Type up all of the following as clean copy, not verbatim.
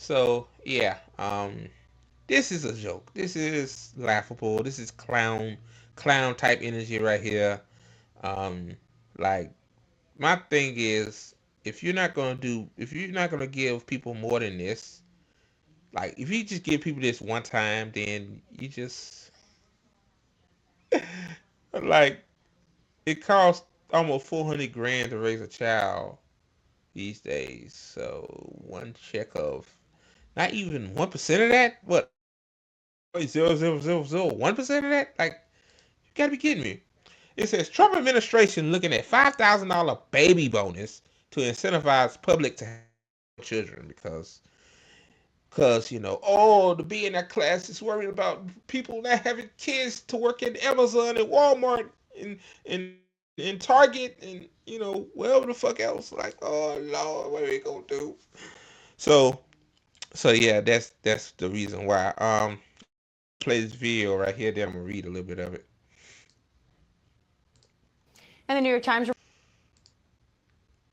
So yeah, this is a joke. This is laughable. This is clown type energy right here. Um, like my thing is, if you're not gonna give people more than this, like if you just give people this one time, then you just like it costs almost 400 grand to raise a child these days. So one check of not even 1% of that. What 0.0001% of that? Like you gotta be kidding me. It says Trump administration looking at $5,000 baby bonus to incentivize public to have children because oh, to be in that class is worried about people not having kids to work at Amazon and Walmart and Target and wherever the fuck else. Like, oh Lord, what are we gonna do? So yeah, that's the reason why. Let me play this video right here. Then I'm gonna read a little bit of it. And the New York Times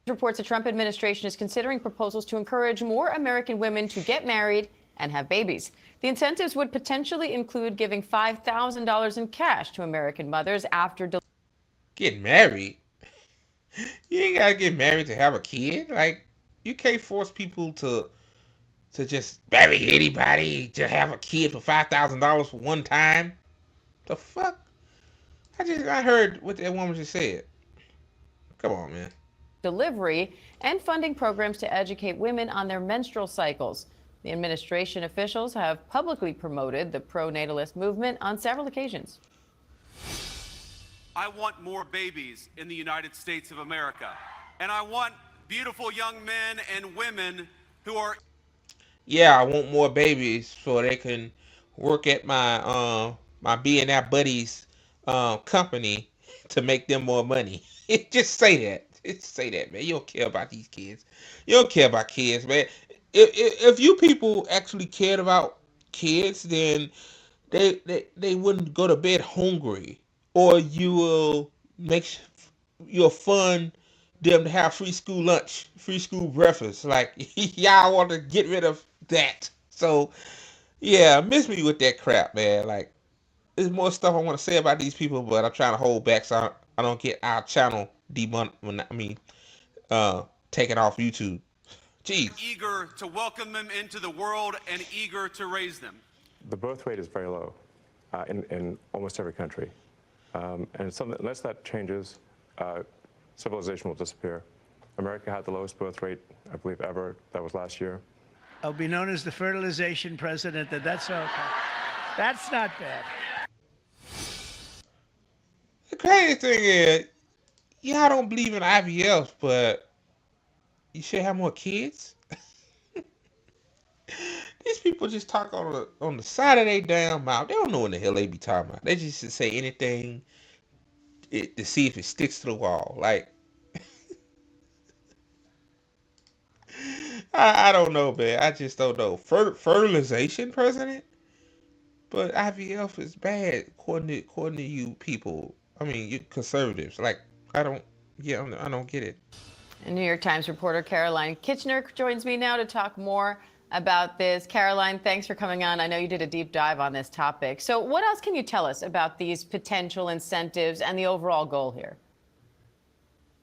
reports the Trump administration is considering proposals to encourage more American women to get married and have babies. The incentives would potentially include giving $5,000 in cash to American mothers after Get married. You ain't gotta get married to have a kid. Like you can't force people to just marry anybody to have a kid for $5,000 for one time. The fuck? I heard what that woman just said. Come on, man. delivery and funding programs to educate women on their menstrual cycles. The administration officials have publicly promoted the pro-natalist movement on several occasions. I want more babies in the United States of America. And I want beautiful young men and women who are. Yeah, I want more babies so they can work at my BNF buddies company to make them more money. Just say that. Just say that, man. You don't care about these kids. You don't care about kids, man. If you people actually cared about kids, then they wouldn't go to bed hungry, or you will make you'll fund them to have free school lunch, free school breakfast. Like y'all want to get rid of that. So yeah, miss me with that crap, man. Like there's more stuff I want to say about these people, but I'm trying to hold back so I don't get our channel debunked. I mean, uh, taken off YouTube. Jeez. Eager to welcome them into the world and eager to raise them. The birth rate is very low in almost every country. And unless that changes, civilization will disappear. America had the lowest birth rate, I believe, ever. That was last year. I'll be known as the fertilization president. That's okay. That's not bad. The crazy thing is, y'all don't believe in IVF, but you should have more kids. These people just talk on the side of their damn mouth. They don't know what the hell they be talking about. They just say anything to see if it sticks to the wall. Like I don't know, man. I just don't know. Fertilization president, but IVF is bad according to you people. I mean, you conservatives. Like I don't. Yeah, I don't get it. And New York Times reporter Caroline Kitchener joins me now to talk more about this. Caroline, thanks for coming on. I know you did a deep dive on this topic. So what else can you tell us about these potential incentives and the overall goal here?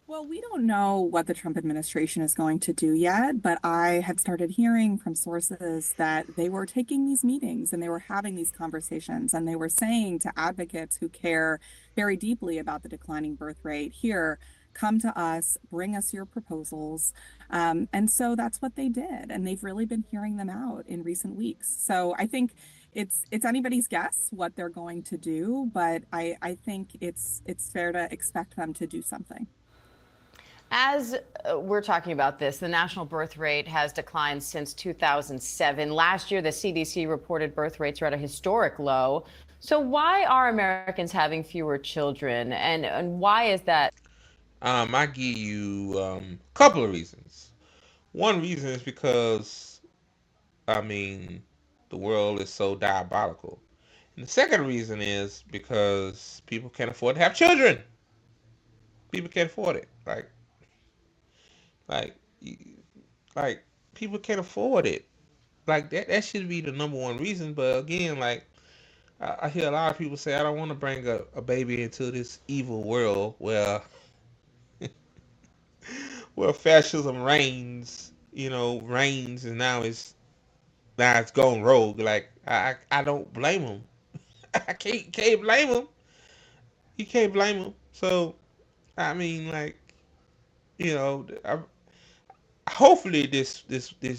Well, we don't know what the Trump administration is going to do yet, but I had started hearing from sources that they were taking these meetings and they were having these conversations and they were saying to advocates who care very deeply about the declining birth rate, here, come to us, bring us your proposals. And so that's what they did. And they've really been hearing them out in recent weeks. So I think it's anybody's guess what they're going to do, but I think it's fair to expect them to do something. As we're talking about this, the national birth rate has declined since 2007. Last year, the CDC reported birth rates are at a historic low. So why are Americans having fewer children, and why is that? I give you a couple of reasons. One reason is because I mean the world is so diabolical, and the second reason is because people can't afford to have children. People can't afford it. Like, like people can't afford it. Like that should be the number one reason. But again, like I hear a lot of people say, I don't want to bring a baby into this evil world where fascism reigns, reigns, and now it's gone rogue. Like I don't blame them. I can't blame them. You can't blame them. So I mean, like, hopefully this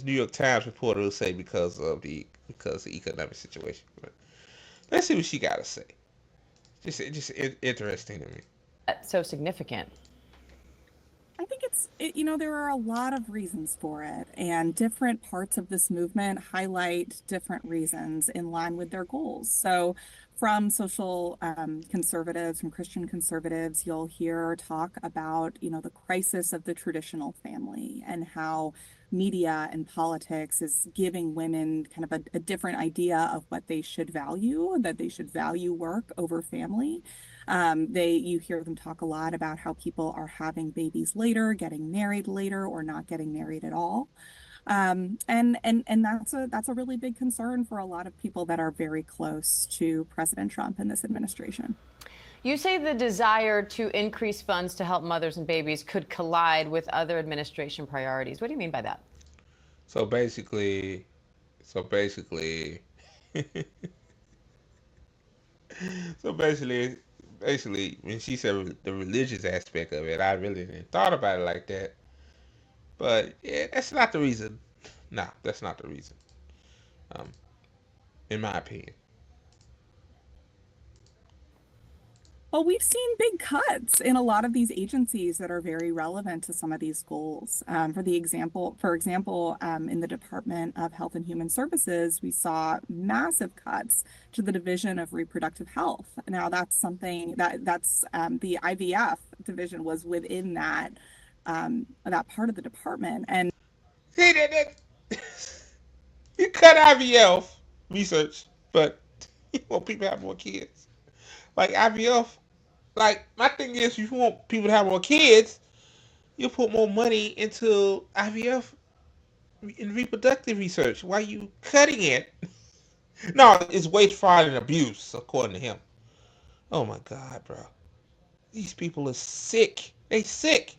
New York Times reporter will say because of the economic situation. But let's see what she got to say. Just interesting to me. That's so significant. I think there are a lot of reasons for it, and different parts of this movement highlight different reasons in line with their goals. So, from social conservatives, from Christian conservatives, you'll hear talk about, the crisis of the traditional family and how media and politics is giving women kind of a different idea of what they should value, that they should value work over family. You hear them talk a lot about how people are having babies later, getting married later, or not getting married at all. And that's a really big concern for a lot of people that are very close to President Trump and this administration. You say the desire to increase funds to help mothers and babies could collide with other administration priorities. What do you mean by that? So basically, so basically, so basically, when she said the religious aspect of it, I really didn't thought about it like that. But yeah, that's not the reason. No, that's not the reason. Um, in my opinion. Well, we've seen big cuts in a lot of these agencies that are very relevant to some of these goals. For example, in the Department of Health and Human Services, we saw massive cuts to the Division of Reproductive Health. Now, that's something that's the IVF division was within that part of the department, and See you cut IVF research, but you want people to have more kids. Like IVF, like my thing is, if you want people to have more kids, you put more money into IVF in reproductive research. Why are you cutting it? No, it's waste, fraud, and abuse, according to him. Oh my God, bro. These people are sick. They sick.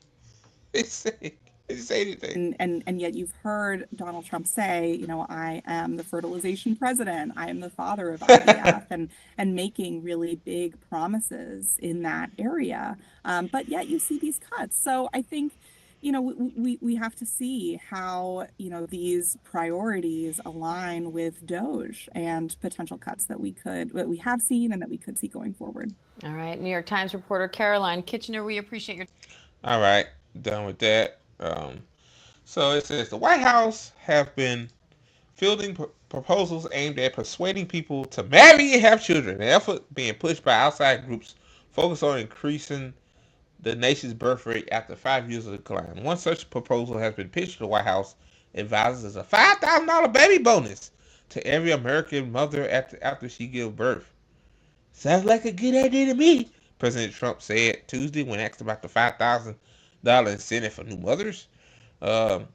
They sick. They say anything. and yet you've heard Donald Trump say, I am the fertilization president, I am the father of IVF, and making really big promises in that area. But yet you see these cuts. So I think, we have to see how, these priorities align with DOGE and potential cuts that we have seen and that we could see going forward. All right. New York Times reporter Caroline Kitchener, we appreciate your. All right, done with that. So it says the White House have been fielding proposals aimed at persuading people to marry and have children. The effort being pushed by outside groups focused on increasing the nation's birth rate after 5 years of decline. One such proposal has been pitched to the White House advisors as a $5,000 baby bonus to every American mother after she gives birth. Sounds like a good idea to me, President Trump said Tuesday when asked about the $5,000 incentive for new mothers. Um,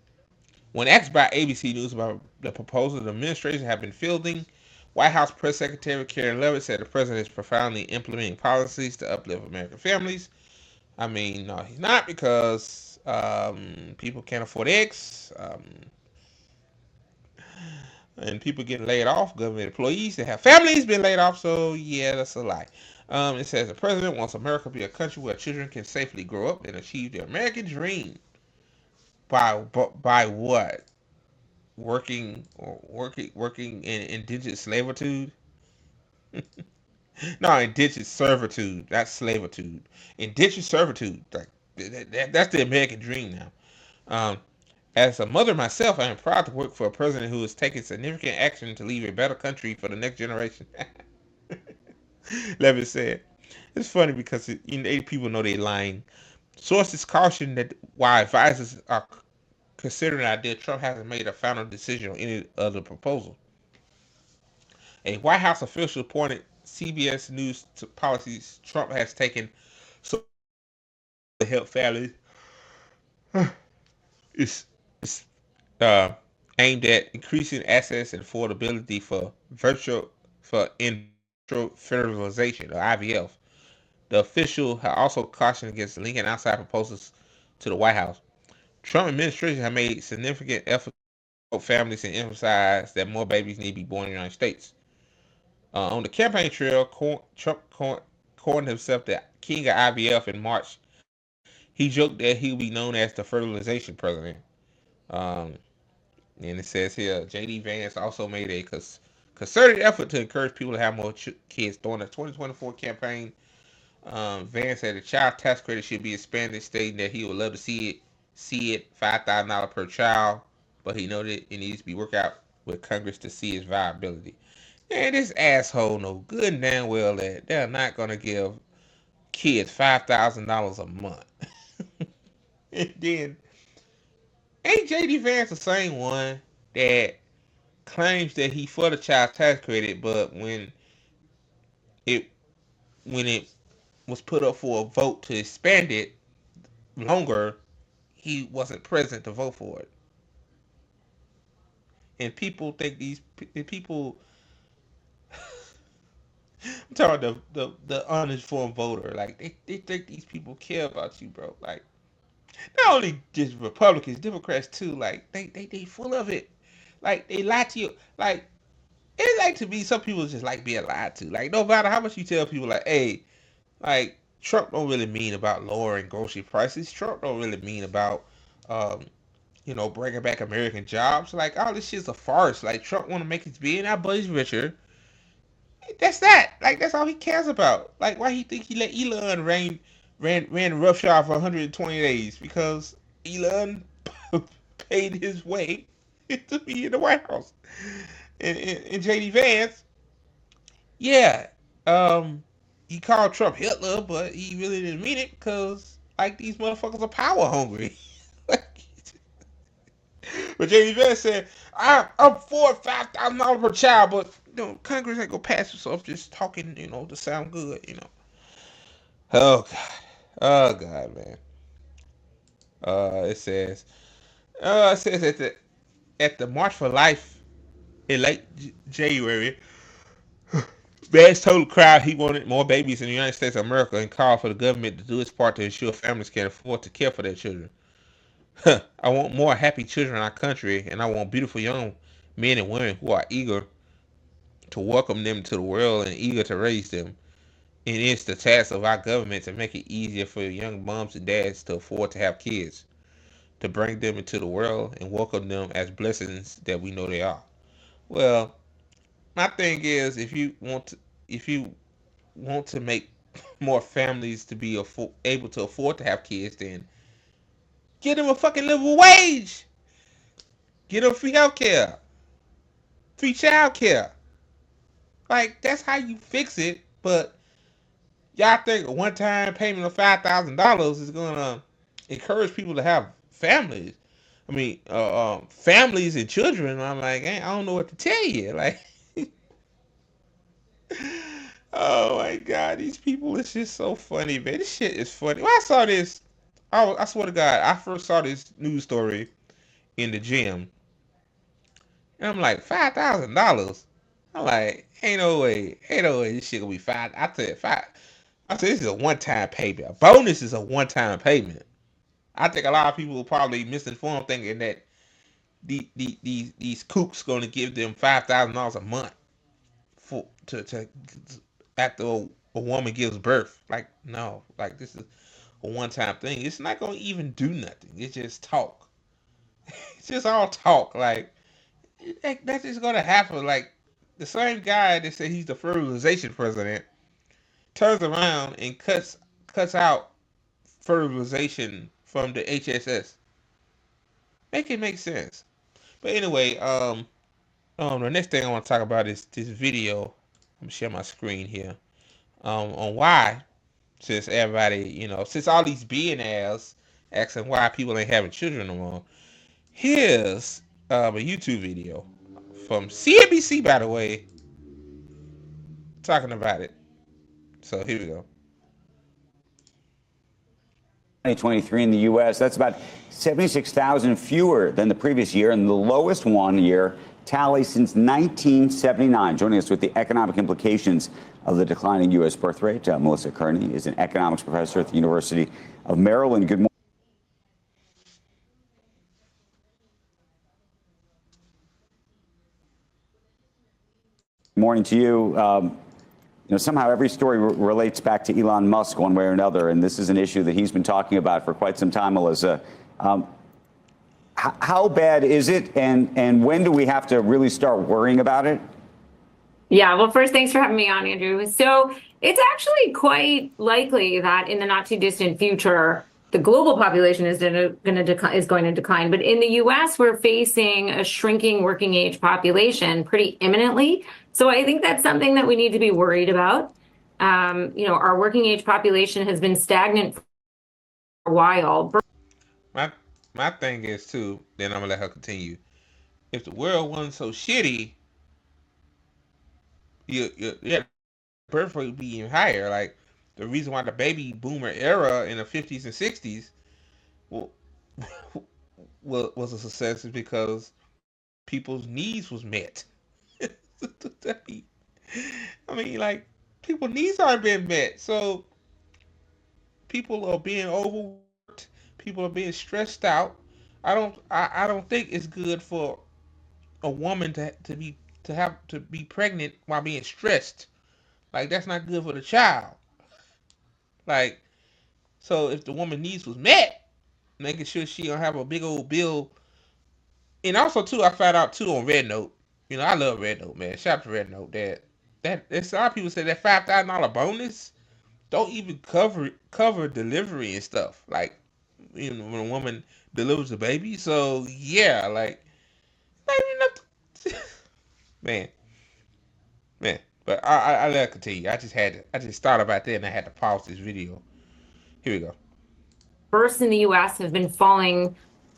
when asked by ABC News about the proposal the administration had been fielding, White House Press Secretary Karen Levitt said the president is profoundly implementing policies to uplift American families. I mean, no, he's not, because people can't afford eggs, and people getting laid off, government employees that have families been laid off. So yeah, that's a lie. It says the president wants America to be a country where children can safely grow up and achieve their American dream. By what? Working in indentured servitude? No, indentured servitude, not slavitude. Indentured servitude. Like that's the American dream now. Um, as a mother myself, I am proud to work for a president who is taking significant action to leave a better country for the next generation. Levitt said. It's funny because people know they're lying. Sources caution that while advisors are considering the idea, Trump hasn't made a final decision on any other proposal. A White House official pointed CBS News to policies Trump has taken so to help families. It's, it's uh, aimed at increasing access and affordability for in vitro fertilization or IVF. The official had also cautioned against linking outside proposals to the White House. Trump administration has made significant efforts to help families and emphasize that more babies need to be born in the United States. On the campaign trail, Trump coined himself the king of IVF in March. He joked that he would be known as the fertilization president. Um, and it says here, J.D. Vance also made a concerted effort to encourage people to have more kids during the 2024 campaign. Vance said the child tax credit should be expanded, stating that he would love to see it $5,000 per child, but he noted it needs to be worked out with Congress to see its viability. And this asshole know good and damn well that they're not gonna give kids $5,000 a month. And then ain't JD Vance the same one that claims that he for the child tax credit, but it when it was put up for a vote to expand it longer, he wasn't present to vote for it. And people think these people. I'm talking about the uninformed voter. Like they think these people care about you, bro. Like not only just Republicans, Democrats too. Like they full of it. Like they lie to you. Like it's like to me, some people just like being lied to. Like no matter how much you tell people, like hey, like Trump don't really mean about lowering grocery prices. Trump don't really mean about um, bringing back American jobs. Like all this shit's a farce. Like Trump want to make his billionaire buddies richer. That's that. Like that's all he cares about. Like why he think he let Elon ran roughshod for 120 days because Elon paid his way to be in the White House. And JD Vance, yeah, he called Trump Hitler, but he really didn't mean it because like these motherfuckers are power hungry. But JD Vance said, I'm for $5,000 per child, but Congress ain't gonna pass it, so I'm just talking, to sound good. Oh God, oh God, man. It says at the March for Life in late January, Vance told the crowd he wanted more babies in the United States of America and called for the government to do its part to ensure families can afford to care for their children. I want more happy children in our country, and I want beautiful young men and women who are eager to welcome them to the world and eager to raise them. And it's the task of our government to make it easier for young moms and dads to afford to have kids, to bring them into the world and welcome them as blessings that we know they are. Well, my thing is, if you want to make more families to be able to afford to have kids, then get them a fucking livable wage. Get them free healthcare, free childcare. Like that's how you fix it. But y'all think a one-time payment of $5,000 is gonna encourage people to have families? I mean, families and children. I'm like, I don't know what to tell you. Like, oh my God, these people is just so funny, man. This shit is funny. When I saw this, I swear to God, I first saw this news story in the gym, and I'm like, $5,000. I'm like, ain't no way, this shit gonna be five. I said five. I said this is a one-time payment. A bonus is a one-time payment. I think a lot of people will probably misinformed thinking that these kooks gonna give them $5,000 a month for to after a woman gives birth. Like no, like this is a one-time thing. It's not gonna even do nothing. It's just talk. It's just all talk. Like that's just gonna happen. Like the same guy that said he's the fertilization president turns around and cuts out fertilization from the HSS. Make it make sense. But anyway, the next thing I want to talk about is this video. I'm gonna share my screen here. On why, since everybody, since all these billionaires asking why people ain't having children no more. Here's a YouTube video from CNBC, by the way, talking about it. So here we go. 2023 in the U.S. That's about 76,000 fewer than the previous year and the lowest one-year tally since 1979. Joining us with the economic implications of the declining U.S. birth rate, Melissa Kearney is an economics professor at the University of Maryland. Good morning to you. Somehow every story relates back to Elon Musk one way or another, and this is an issue that he's been talking about for quite some time, Melissa. How bad is it, and when do we have to really start worrying about it? Yeah, well, first, thanks for having me on, Andrew. So it's actually quite likely that in the not too distant future, the global population is going to decline. But in the U.S., we're facing a shrinking working age population pretty imminently. So I think that's something that we need to be worried about. Our working age population has been stagnant for a while. My thing is too. Then I'm gonna let her continue. If the world wasn't so shitty, yeah, birth rate would be even higher. Like the reason why the baby boomer era in the 50s and 60s was a success is because people's needs was met. I mean, like people's needs aren't being met, so people are being overworked. People are being stressed out. I don't think it's good for a woman to be pregnant while being stressed. Like that's not good for the child. Like, so if the woman needs was met, making sure she don't have a big old bill. And also too, I found out too on Red Note. I love Red Note, man. Shout out to Red Note. There's a lot of people say that $5,000 bonus don't even cover delivery and stuff. Like, when a woman delivers a baby. So yeah, like, not even enough. Man. But I let her continue. I just thought about that and I had to pause this video. Here we go. Births in the U.S. have been falling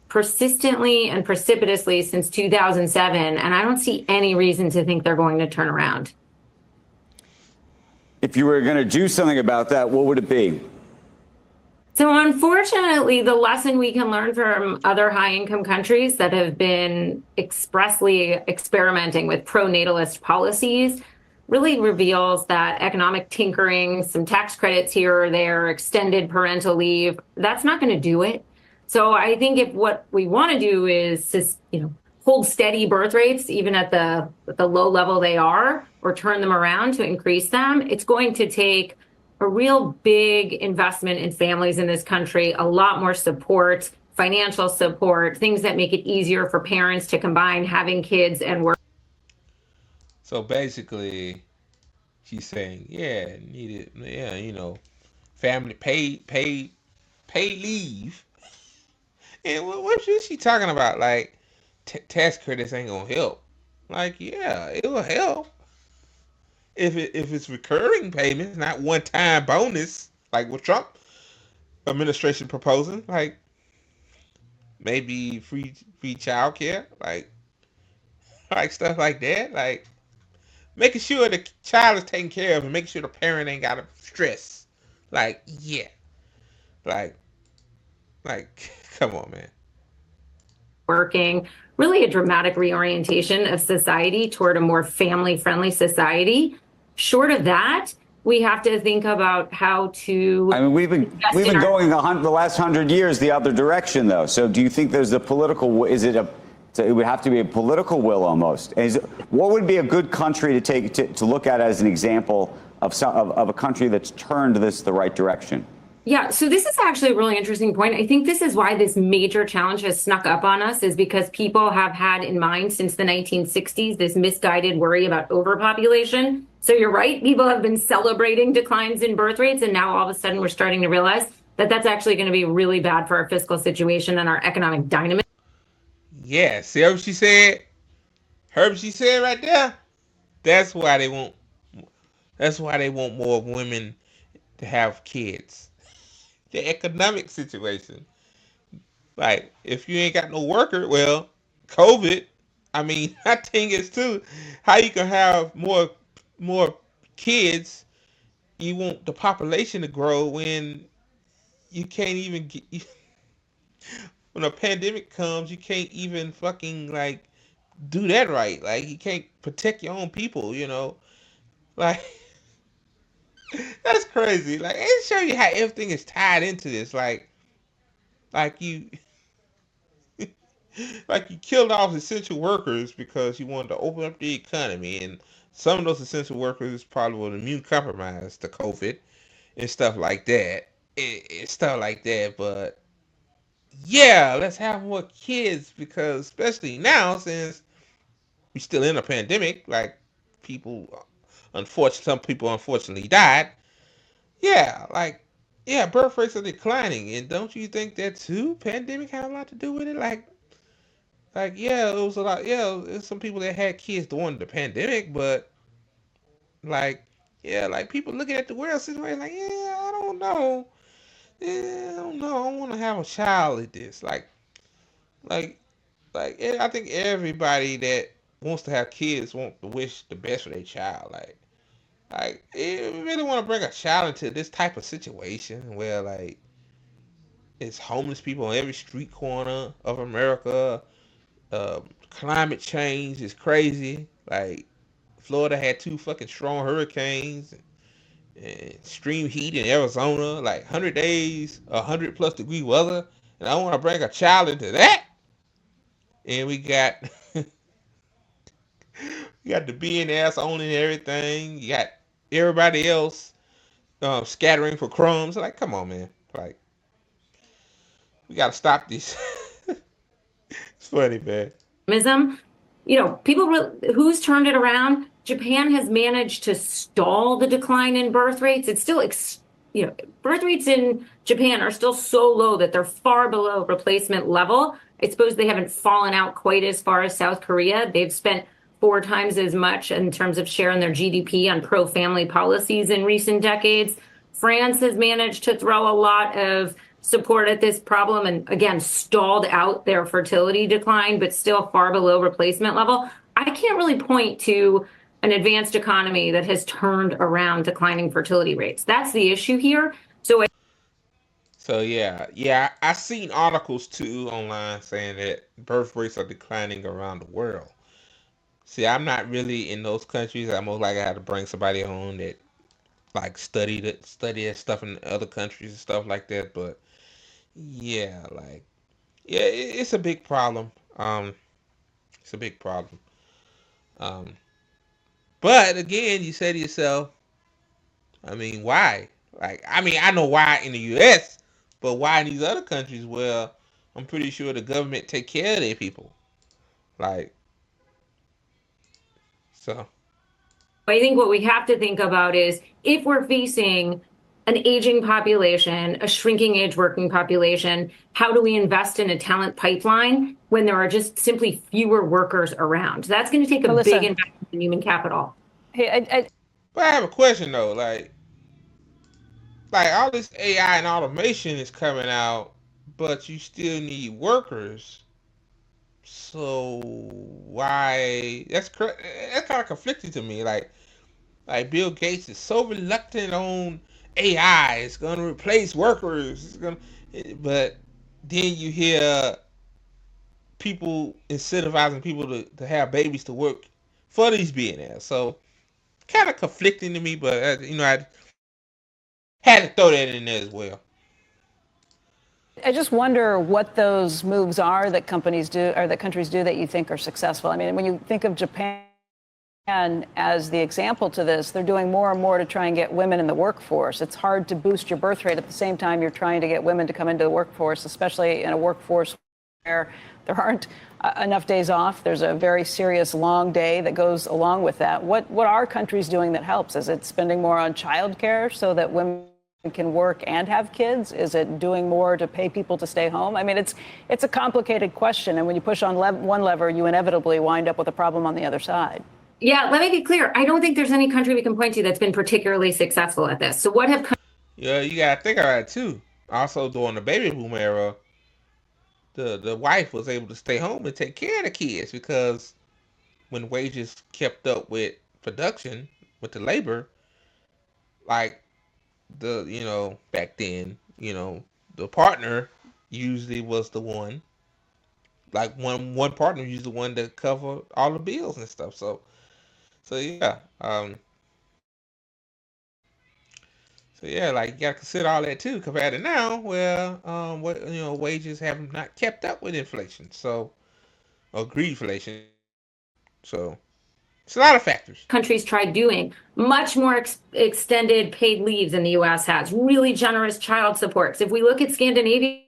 persistently and precipitously since 2007, and I don't see any reason to think they're going to turn around. If you were going to do something about that, what would it be? So unfortunately, the lesson we can learn from other high-income countries that have been expressly experimenting with pro-natalist policies really reveals that economic tinkering, some tax credits here or there, extended parental leave, that's not going to do it. So I think if what we want to do is just, hold steady birth rates, even at the low level they are, or turn them around to increase them, it's going to take a real big investment in families in this country, a lot more support, financial support, things that make it easier for parents to combine having kids and work. So basically, she's saying, family paid leave. And what is she talking about? Like, tax credits ain't gonna help. Like, yeah, it will help if it's recurring payments, not one-time bonus, like what Trump administration proposing. Like, maybe free childcare, like stuff like that. Like, making sure the child is taken care of and making sure the parent ain't got to stress. Like, yeah. Like, come on, man. Working, really a dramatic reorientation of society toward a more family-friendly society. Short of that, we have to think about how to. I mean, we've been going the last 100 years the other direction, though. So, do you think there's a political? So it would have to be a political will almost. What would be a good country to look at as an example of a country that's turned this the right direction? Yeah, so this is actually a really interesting point. I think this is why this major challenge has snuck up on us, is because people have had in mind since the 1960s this misguided worry about overpopulation. So you're right, people have been celebrating declines in birth rates, and now all of a sudden we're starting to realize that that's actually going to be really bad for our fiscal situation and our economic dynamism. Yeah, see what she said? She said right there. That's why they want more women to have kids. The economic situation. Like, if you ain't got no worker, well, COVID, I mean, my thing is too, how you can have more kids, you want the population to grow when you can't even get when a pandemic comes, you can't even fucking like do that right. Like you can't protect your own people, you know. Like that's crazy. Like it show you how everything is tied into this. Like you like you killed off essential workers because you wanted to open up the economy, and some of those essential workers probably were immune compromised to COVID and stuff like that. Stuff like that, but yeah, let's have more kids because especially now since we're still in a pandemic, like people unfortunately some people unfortunately died. Yeah, like yeah, birth rates are declining, and don't you think that too? Pandemic had a lot to do with it. Like yeah, it was a lot. Yeah, there's some people that had kids during the pandemic, but like yeah, like people looking at the world situation, like yeah, I don't know, yeah, I don't know, I want to have a child at this, like I think everybody that wants to have kids want to wish the best for their child, like you really want to bring a child into this type of situation where like it's homeless people on every street corner of America. Climate change is crazy. Like Florida had two fucking strong hurricanes and extreme heat in Arizona, like 100 days, 100+ degree weather, and I want to bring a child into that. And we got you got the BNS owning everything. You got everybody else scattering for crumbs. Like, come on, man. Like, we got to stop this. It's funny, man. You know, who's turned it around? Japan has managed to stall the decline in birth rates. It's still, you know, birth rates in Japan are still so low that they're far below replacement level. I suppose they haven't fallen out quite as far as South Korea. They've spent 4 times as much in terms of share in their GDP on pro-family policies in recent decades. France has managed to throw a lot of support at this problem and again stalled out their fertility decline, but still far below replacement level. I can't really point to an advanced economy that has turned around declining fertility rates. That's the issue here. So yeah, I seen articles too online saying that birth rates are declining around the world. See, I'm not really in those countries. I'm most likely have to bring somebody on that like study that stuff in other countries and stuff like that. But yeah, like yeah, it's a big problem. It's a big problem. Um, but again, you say to yourself, I mean, why? Like, I mean, I know why in the U.S., but why in these other countries? Well, I'm pretty sure the government take care of their people. Like, so I think what we have to think about is if we're facing an aging population, a shrinking age working population, how do we invest in a talent pipeline when there are just simply fewer workers around? That's going to take a big investment in human capital. Hey, but I have a question though. Like all this AI and automation is coming out, but you still need workers. So why? That's kind of conflicting to me. Like Bill Gates is so reluctant on AI. It's going to replace workers. But then you hear people incentivizing people to have babies to work for these billionaires. So kind of conflicting to me. But I had to throw that in there as well. I just wonder what those moves are that companies do or that countries do that you think are successful. I mean, when you think of Japan as the example to this, they're doing more and more to try and get women in the workforce. It's hard to boost your birth rate at the same time you're trying to get women to come into the workforce, especially in a workforce where there aren't enough days off. There's a very serious long day that goes along with that. What are countries doing that helps? Is it spending more on childcare so that women can work and have kids? Is it doing more to pay people to stay home? I mean, it's a complicated question. And when you push on one lever, you inevitably wind up with a problem on the other side. Yeah, let me be clear. I don't think there's any country we can point to that's been particularly successful at this. So what have Yeah, you gotta think about it too. Also, during the baby boom era, the wife was able to stay home and take care of the kids because when wages kept up with production, with the labor, like back then, the partner usually was the one, like one partner usually the one that cover all the bills and stuff. So yeah, so yeah, like you gotta consider all that too. Compared to now, where what wages have not kept up with inflation, so or greedflation. So it's a lot of factors. Countries tried doing much more extended paid leaves than the US has, really generous child supports. If we look at Scandinavia,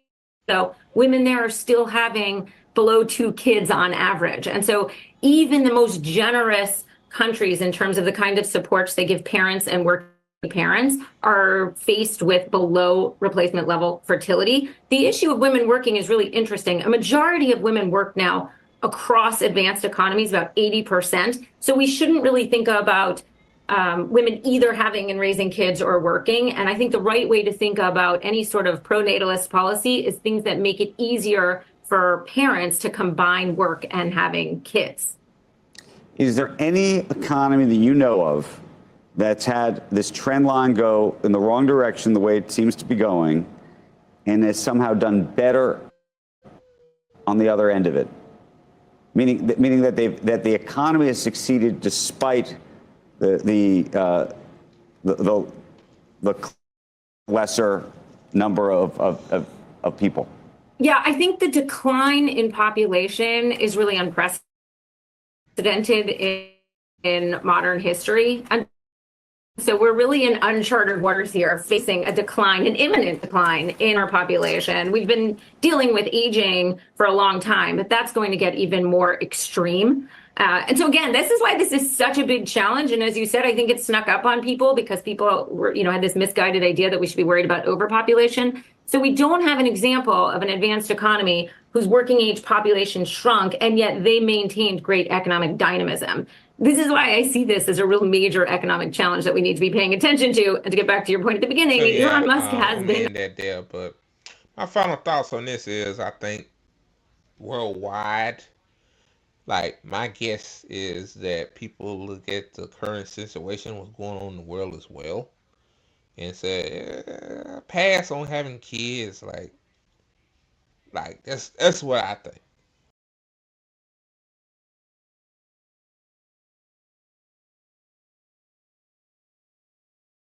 though, women there are still having below 2 kids on average. And so even the most generous countries in terms of the kind of supports they give parents and working parents are faced with below replacement level fertility. The issue of women working is really interesting. A majority of women work now across advanced economies, about 80%. So we shouldn't really think about women either having and raising kids or working. And I think the right way to think about any sort of pro-natalist policy is things that make it easier for parents to combine work and having kids. Is there any economy that you know of that's had this trend line go in the wrong direction the way it seems to be going and has somehow done better on the other end of it? Meaning that the economy has succeeded despite the lesser number of people. Yeah, I think the decline in population is really unprecedented in modern history. And so we're really in uncharted waters here, facing a decline, an imminent decline in our population. We've been dealing with aging for a long time, but that's going to get even more extreme. And so again, this is why this is such a big challenge. And as you said, I think it snuck up on people because people were, had this misguided idea that we should be worried about overpopulation. So we don't have an example of an advanced economy whose working age population shrunk, and yet they maintained great economic dynamism. This is why I see this as a real major economic challenge that we need to be paying attention to. And to get back to your point at the beginning, Elon Musk has been that there. But my final thoughts on this is, I think worldwide, like my guess is that people look at the current situation, what's going on in the world as well, and say, pass on having kids. Like that's what I think.